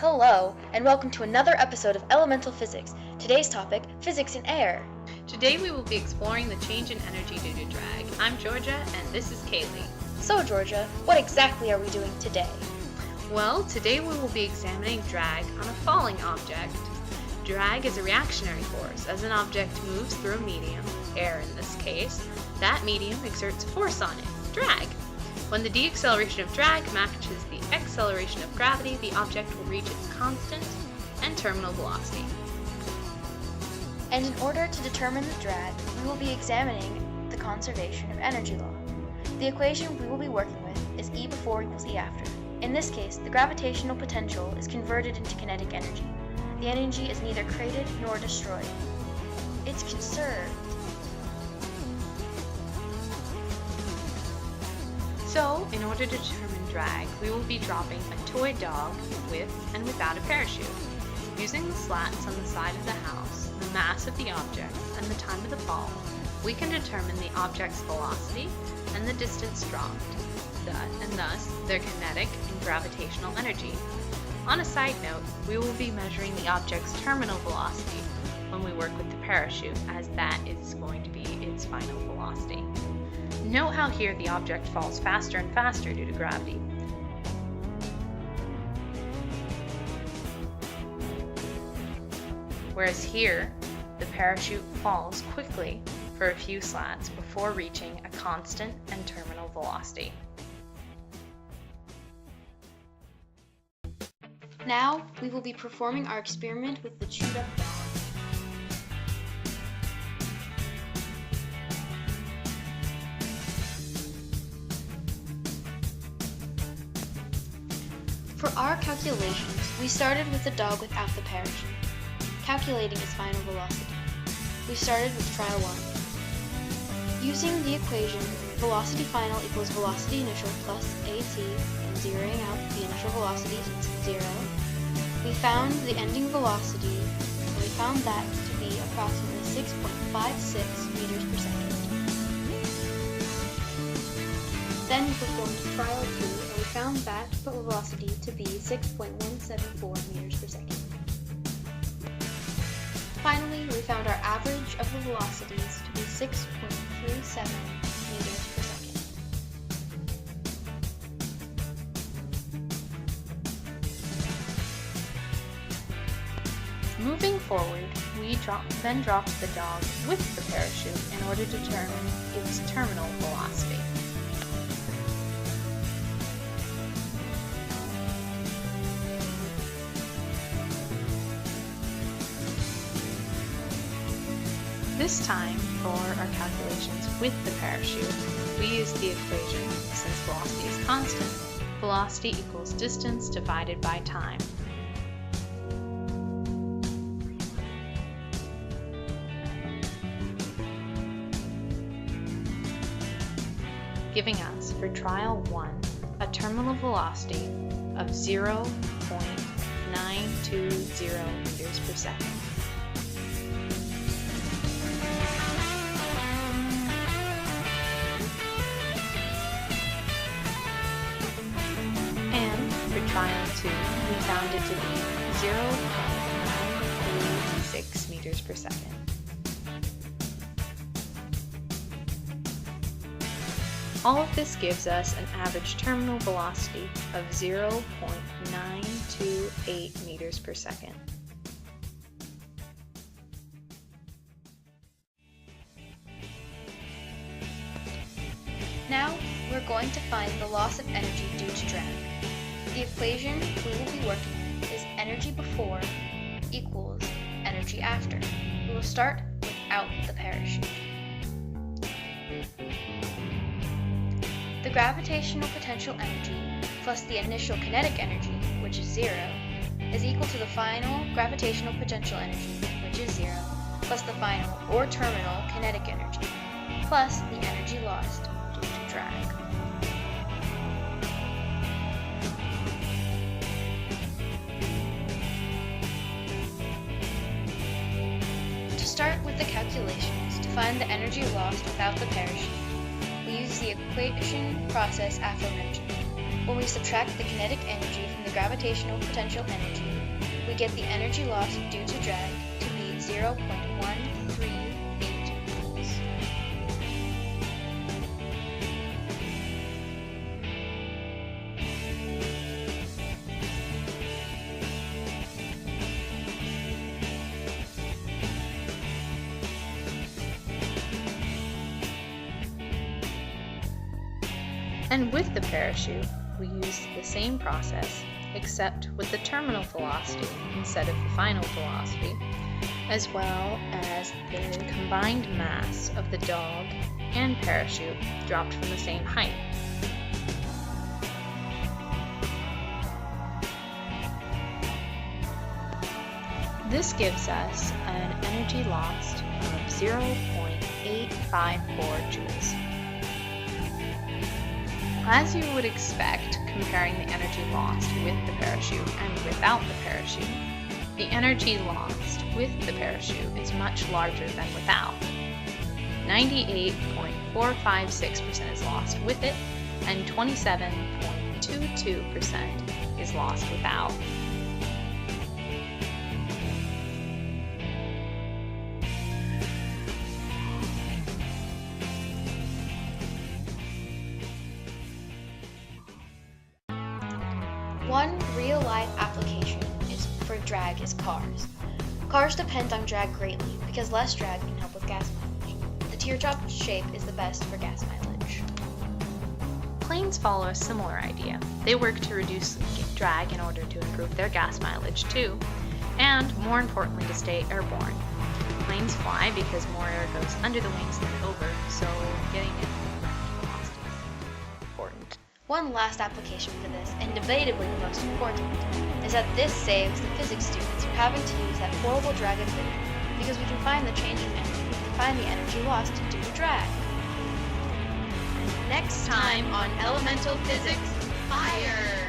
Hello, and welcome to another episode of Elemental Physics. Today's topic, physics in air. Today we will be exploring the change in energy due to drag. I'm Georgia, and this is Kaylee. So, Georgia, what exactly are we doing today? Well, today we will be examining drag on a falling object. Drag is a reactionary force. As an object moves through a medium, air in this case, that medium exerts a force on it, drag. When the deceleration of drag matches the acceleration of gravity, the object will reach its constant and terminal velocity. And in order to determine the drag, we will be examining the conservation of energy law. The equation we will be working with is E before equals E after. In this case, the gravitational potential is converted into kinetic energy. The energy is neither created nor destroyed. It's conserved. So, in order to determine drag, we will be dropping a toy dog with and without a parachute. Using the slats on the side of the house, the mass of the object, and the time of the fall, we can determine the object's velocity and the distance dropped, and thus their kinetic and gravitational energy. On a side note, we will be measuring the object's terminal velocity when we work with the parachute, as that is going to be its final velocity. Note how here the object falls faster and faster due to gravity. Whereas here, the parachute falls quickly for a few slats before reaching a constant and terminal velocity. Now, we will be performing our experiment with the chewed up dog. For our calculations, we started with the dog without the parachute, calculating its final velocity. We started with trial 1. Using the equation velocity final equals velocity initial plus AT, and zeroing out the initial velocity since it's 0, we found the ending velocity, and we found that to be approximately 6.56 meters per second. Then we performed trial 2, and we found that velocity to be 6.174 meters per second. Finally, we found our average of the velocities to be 6.37 meters per second. Moving forward, we then dropped the dog with the parachute in order to determine its terminal velocity. This time, for our calculations with the parachute, we use the equation, since velocity is constant, velocity equals distance divided by time. Giving us, for trial 1, a terminal velocity of 0.920 meters per second. Trial 2, we found it to be 0.936 meters per second. All of this gives us an average terminal velocity of 0.928 meters per second. Now, we're going to find the loss of energy due to drag. The equation we will be working with is energy before equals energy after. We will start without the parachute. The gravitational potential energy plus the initial kinetic energy, which is 0, is equal to the final gravitational potential energy, which is 0, plus the final or terminal kinetic energy, plus the energy lost due to drag. Start with the calculations to find the energy lost without the parachute. We use the equation process aforementioned. When we subtract the kinetic energy from the gravitational potential energy, we get the energy lost due to drag to be 0.138 joules. And with the parachute, we use the same process, except with the terminal velocity instead of the final velocity, as well as the combined mass of the dog and parachute dropped from the same height. This gives us an energy lost of 0.854 joules. As you would expect, comparing the energy lost with the parachute and without the parachute, the energy lost with the parachute is much larger than without. 98.456% is lost with it, and 27.22% is lost without. One real-life application for drag is cars. Cars depend on drag greatly because less drag can help with gas mileage. The teardrop shape is the best for gas mileage. Planes follow a similar idea. They work to reduce drag in order to improve their gas mileage too, and more importantly to stay airborne. Planes fly because more air goes under the wings than over, so getting it lost is important. One last application for this, and debatably the most important, is that this saves the physics students from having to use that horrible drag equation because we can find the change in energy and find the energy lost due to drag. Next time on Elemental Physics, fire!